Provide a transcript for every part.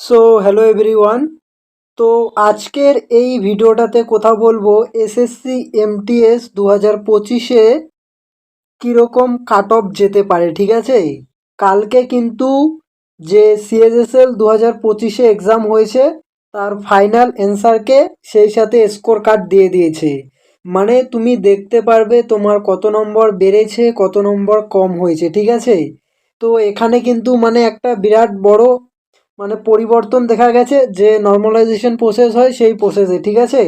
So hello everyone. তো আজকের এই ভিডিওটাতে কথা বলবো এসএসসি এমটিএস 2025-এ কীরকম কাট অফ যেতে পারে, ঠিক আছে। কালকে কিন্তু যে সিএসএসএল 2025-এ এক্সাম হয়েছে তার ফাইনাল অ্যান্সারকে সেই সাথে স্কোর কার্ড দিয়ে দিয়েছে। মানে তুমি দেখতে পারবে তোমার কত নম্বর বেড়েছে কত নম্বর কম হয়েছে, ঠিক আছে। তো এখানে কিন্তু মানে একটা বিরাট বড় মানে পরিবর্তন দেখা গেছে, যে নর্মালাইজেশন প্রসেস হয় সেই প্রসেসে, ঠিক আছে।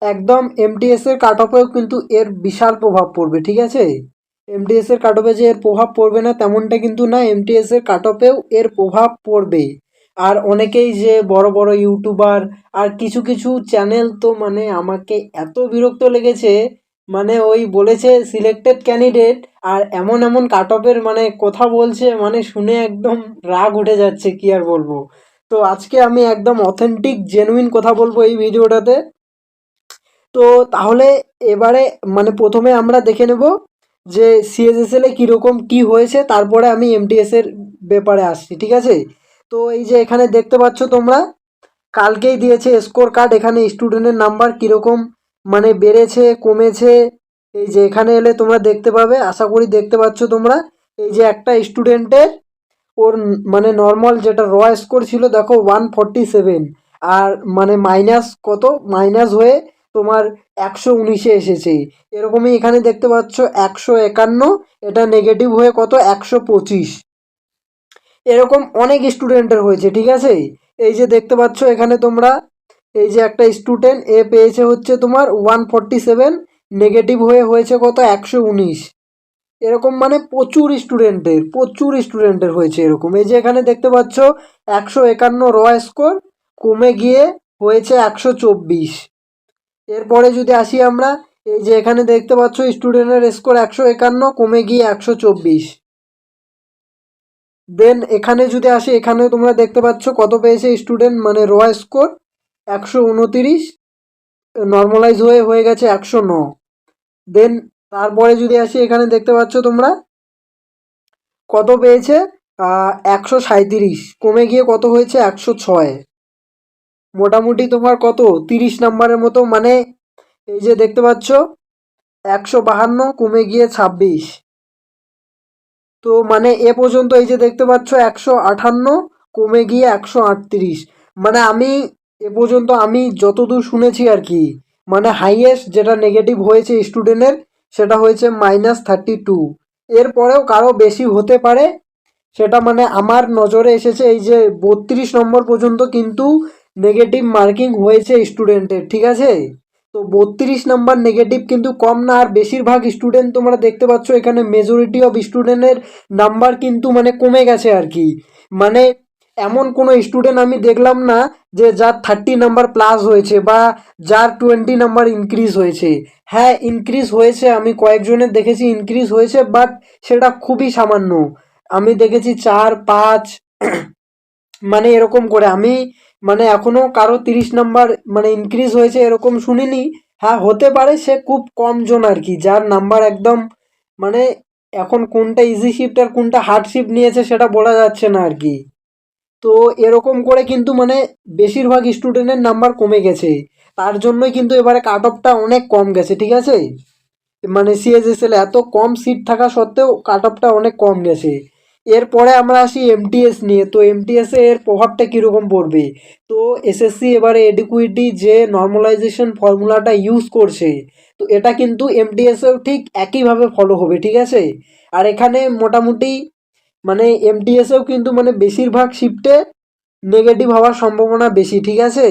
একদম এমটিএস এর কাট অফেও কিন্তু এর বিশাল প্রভাব পড়বে, ঠিক আছে। এমটিএস এর কাট অফে যে এর প্রভাব পড়বে না তেমনটা কিন্তু না, এমটিএস এর কাট অফেও এর প্রভাব পড়বে। আর অনেকেই যে বড় বড় ইউটিউবার আর কিছু কিছু চ্যানেল তো মানে আমাকে এত বিরক্ত লেগেছে, মানে ওই বলেছে সিলেক্টেড ক্যান্ডিডেট আর এমন এমন কাট অফের মানে কথা বলছে, মানে শুনে একদম রাগ উঠে যাচ্ছে, কি আর বলবো। তো আজকে আমি একদম অথেন্টিক জেনুইন কথা বলবো এই ভিডিওটাতে। তো তাহলে এবারে মানে প্রথমে আমরা দেখে নেব যে সিএসএসএল এ কীরকম কী হয়েছে, তারপরে আমি এমটিএস এর ব্যাপারে আসছি, ঠিক আছে। তো এই যে এখানে দেখতে পাচ্ছ তোমরা, কালকেই দিয়েছে স্কোর কার্ড। এখানে স্টুডেন্টের নাম্বার কীরকম মানে বেড়েছে কমেছে, এই যে এখানে এলে তোমরা দেখতে পাবে, আশা করি দেখতে পাচ্ছ তোমরা। এই যে একটা স্টুডেন্টের ওর মানে নর্মাল যেটা র স্কোর ছিল দেখো 147, আর মানে মাইনাস কত মাইনাস হয়ে তোমার 119-এ এসেছে। এরকমই এখানে দেখতে পাচ্ছ 151, এটা নেগেটিভ হয়ে কত 125। এরকম অনেক স্টুডেন্টের হয়েছে, ঠিক আছে। এই যে দেখতে পাচ্ছ এখানে তোমরা, এই যে একটা স্টুডেন্ট এ পেয়েছে হচ্ছে তোমার 147, নেগেটিভ হয়ে হয়েছে কত 119। এরকম মানে প্রচুর স্টুডেন্টের হয়েছে এরকম। এই যে এখানে দেখতে পাচ্ছ 151 র স্কোর কমে গিয়ে হয়েছে 124। এরপরে যদি আসি আমরা, এই যে এখানে দেখতে পাচ্ছ স্টুডেন্টের স্কোর 151 কমে গিয়ে 124। দেন এখানে যদি আসি, এখানে তোমরা দেখতে পাচ্ছ কত পেয়েছে স্টুডেন্ট মানে র স্কোর 129, নর্মালাইজ হয়ে হয়ে গেছে 109। দেন তারপরে যদি আসি, এখানে দেখতে পাচ্ছ তোমরা কত পেয়েছে 137, কমে গিয়ে কত হয়েছে 106। মোটামুটি তোমার কত 30 নাম্বারের মতো, মানে এই যে দেখতে পাচ্ছ 152 কমে গিয়ে 26। তো মানে এ পর্যন্ত এই যে দেখতে পাচ্ছ 158 কমে গিয়ে 138। মানে আমি এ পর্যন্ত আমি যতদূর শুনেছি আর কি, মানে হাইয়েস্ট যেটা নেগেটিভ হয়েছে স্টুডেন্টের সেটা হয়েছে -32। এরপরেও কারো বেশি হতে পারে, সেটা মানে আমার নজরে এসেছে এই যে 32 নম্বর পর্যন্ত কিন্তু নেগেটিভ মার্কিং হয়েছে স্টুডেন্টের, ঠিক আছে। তো 32 নাম্বার নেগেটিভ কিন্তু কম না, আর বেশিরভাগ স্টুডেন্ট তোমরা দেখতে পাচ্ছ এখানে মেজরিটি অফ স্টুডেন্টের নাম্বার কিন্তু মানে কমে গেছে আর কি। মানে এমন কোনো স্টুডেন্ট আমি দেখলাম না যে যার 30 নাম্বার প্লাস হয়েছে বা যার 20 নাম্বার ইনক্রিজ হয়েছে। হ্যাঁ ইনক্রিজ হয়েছে, আমি কয়েকজনের দেখেছি ইনক্রিজ হয়েছে, বাট সেটা খুবই সামান্য। আমি দেখেছি 4 5 মানে এরকম করে। আমি মানে এখনো কারো 30 নাম্বার মানে ইনক্রিজ হয়েছে এরকম শুনিনি। হ্যাঁ হতে পারে, সে খুব কম জন আর কি, যার নাম্বার একদম মানে এখন কোনটা ইজি শিফট আর কোনটা হার্ড শিফট নিয়েছে সেটা বলা যাচ্ছে না আর কি। তো এরকম করে কিন্তু মানে বেশিরভাগ স্টুডেন্টের নাম্বার কমে গেছে, তার জন্যই কিন্তু এবারে কাট অফটা অনেক কম গেছে, ঠিক আছে। মানে সিএসএসএল এত কম সিট থাকা সত্ত্বেও কাট অফটা অনেক কম গেছে। এরপরে আমরা আসি এমটিএস নিয়ে। তো এমটিএস এর প্রভাবটা কীরকম পড়বে। তো এসএসসি এবারে এডিকুইটি যে নর্মালাইজেশন ফর্মুলাটা ইউজ করছে, তো এটা কিন্তু এমটিএসেও ঠিক একইভাবে ফলো হবে, ঠিক আছে। আর এখানে মোটামুটি মানে এমটিএসেও কিন্তু মানে বেশিরভাগ শিফটে নেগেটিভ হওয়ার সম্ভাবনা বেশি, ঠিক আছে।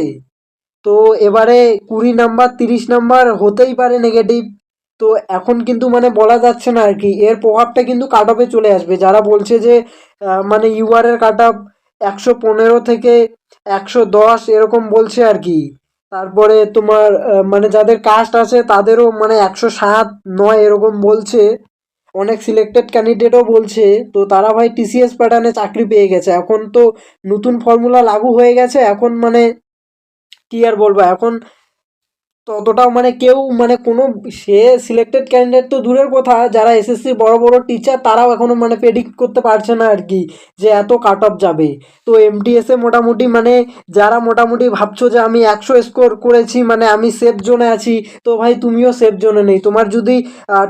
তো এবারে 20 নাম্বার 30 নাম্বার হতেই পারে নেগেটিভ। তো এখন কিন্তু মানে বলা যাচ্ছে না আর কি, এর প্রভাবটা কিন্তু কাট অফে চলে আসবে। যারা বলছে যে মানে ইউআর এর কাট অফ 115 থেকে 110 এরকম বলছে আর কি। তারপরে তোমার মানে যাদের কাস্ট আছে তাদেরও মানে 107 9 এরকম বলছে। অনেক সিলেক্টেড ক্যান্ডিডেটও বলছে। তো তারা ভাই টিসিএস প্যাটার্নে চাকরি পেয়ে গেছে। এখন তো নতুন ফর্মুলা লাগু হয়ে গেছে, এখন মানে কি আর বলবো এখন। ততটাও মানে কেউ মানে কোনো সে সিলেক্টেড ক্যান্ডিডেট তো দূরের কথা, যারা এসএসসি বড় বড় টিচার তারাও এখনও মানে প্রেডিক্ট করতে পারছে না আর কি যে এত কাট অফ যাবে। তো এমটিএসে মোটামুটি মানে যারা মোটামুটি ভাবছো যে আমি 100 স্কোর করেছি মানে আমি সেফ জোনে আছি, তো ভাই তুমিও সেফ জোনে নেই। তোমার যদি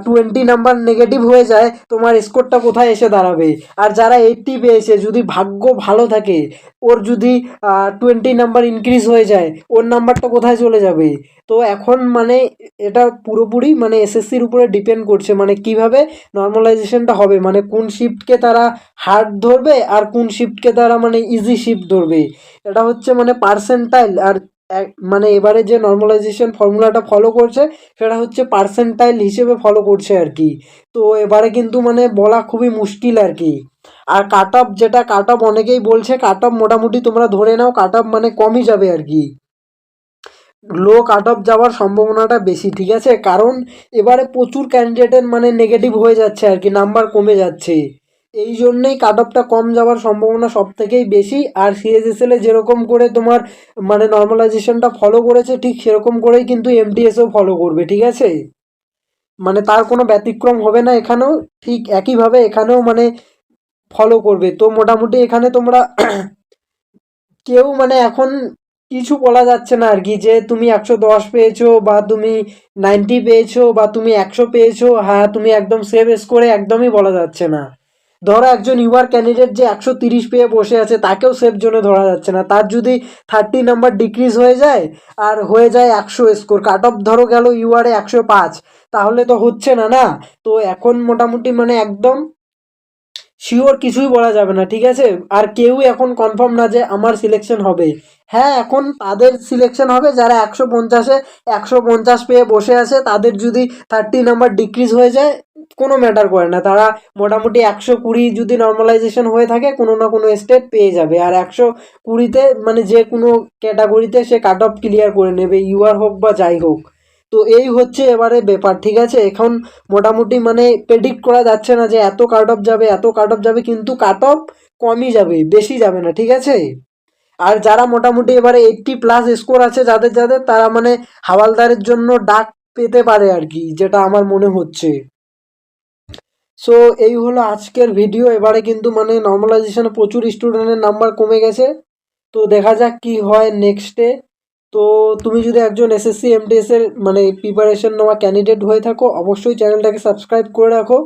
20 নাম্বার নেগেটিভ হয়ে যায় তোমার স্কোরটা কোথায় এসে দাঁড়াবে? আর যারা 80 পেয়েছে যদি ভাগ্য ভালো থাকে, ওর যদি 20 নাম্বার ইনক্রিজ হয়ে যায় ওর নাম্বারটা কোথায় চলে যাবে? তো এখন মানে এটা পুরোপুরি মানে এসএসসির উপরে ডিপেন্ড করছে মানে কিভাবে নর্মালাইজেশনটা হবে, মানে কোন শিফটকে তারা হার্ড ধরবে আর কোন শিফটকে তারা মানে ইজি শিফট ধরবে। এটা হচ্ছে মানে পার্সেন্টাইল আর মানে এবারে যে নর্মালাইজেশন ফর্মুলাটা ফলো করছে সেটা হচ্ছে পার্সেন্টাইল হিসেবে ফলো করছে আর কি। তো এবারে কিন্তু মানে বলা খুবই মুশকিল আর কি। আর কাট অফ, যেটা কাট অফ অনেকেই বলছে কাট অফ মোটামুটি তোমরা ধরে নাও কাট অফ মানে কমই যাবে আর কি, লো কাট অফ যাওয়ার সম্ভাবনাটা বেশি, ঠিক আছে? কারণ এবারে প্রচুর ক্যান্ডিডেটের মানে নেগেটিভ হয়ে যাচ্ছে আর কি, নাম্বার কমে যাচ্ছে, এই জন্যেই কাট অফটা কম যাওয়ার সম্ভাবনা সব থেকেই বেশি। আর সিএসএসএল এ যেরকম করে তোমার মানে নর্মালাইজেশনটা ফলো করেছে ঠিক সেরকম করেই কিন্তু এমটিএসও ফলো করবে, ঠিক আছে? মানে তার কোনো ব্যতিক্রম হবে না এখানেও, ঠিক একইভাবে এখানেও মানে ফলো করবে। তো মোটামুটি এখানে তোমরা কেউ মানে এখন কিছু বলা যাচ্ছে না আর কি যে তুমি 110 পেয়েছো বা তুমি 90 পেয়েছো বা তুমি 100 পেয়েছো, হ্যাঁ তুমি একদম সেভ স্কোরে একদমই বলা যাচ্ছে না। ধরো একজন ইউআর ক্যান্ডিডেট যে 130 পেয়ে বসে আছে তাকেও সেফ জোনে ধরা যাচ্ছে না, তার যদি 30 নাম্বার ডিক্রিজ হয়ে যায় আর হয়ে যায় 100 স্কোর, কাট অফ ধরো গেল ইউআরে 105, তাহলে তো হচ্ছে না না। তো এখন মোটামুটি মানে একদম শিওর কিছুই বলা যাবে না, ঠিক আছে? আর কেউ এখন কনফার্ম না যে আমার সিলেকশন হবে। হ্যাঁ এখন তাদের সিলেকশন হবে যারা 150-এ 150 পেয়ে বসে আছে, তাদের যদি 30 নাম্বার ডিক্রিজ হয়ে যায় কোনো ম্যাটার করে না, তারা মোটামুটি 120 যদি নর্মালাইজেশন হয়ে থাকে কোনো না কোনো স্টেট পেয়ে যাবে। আর 120-তে মানে যে কোনো ক্যাটাগরিতে সে কাট অফ ক্লিয়ার করে নেবে, ইউআর হোক বা যাই হোক। তো এই হচ্ছে এবারে ব্যাপার, ঠিক আছে? এখন মোটামুটি মানে প্রেডিক্ট করা যাচ্ছে না যে এত কাট অফ যাবে এত কাট অফ যাবে, কিন্তু কাট অফ কমই যাবে, বেশি যাবে না, ঠিক আছে? আর যারা মোটামুটি এবারে 80+ স্কোর আছে যাদের যাদের, তারা মানে হাওয়ালদারের জন্য ডাক পেতে পারে আর কি, যেটা আমার মনে হচ্ছে। সো এই হলো আজকের ভিডিও। এবারে কিন্তু মানে নর্মালাইজেশনে প্রচুর স্টুডেন্টের নাম্বার কমে গেছে, তো দেখা যাক কি হয় নেক্সটে। তো তুমি যদি একজন এসএসসি এমটিএস এর মানে প্রিপারেশন নেওয়া ক্যান্ডিডেট হয়ে থাকো অবশ্যই চ্যানেলটাকে সাবস্ক্রাইব করে রাখো।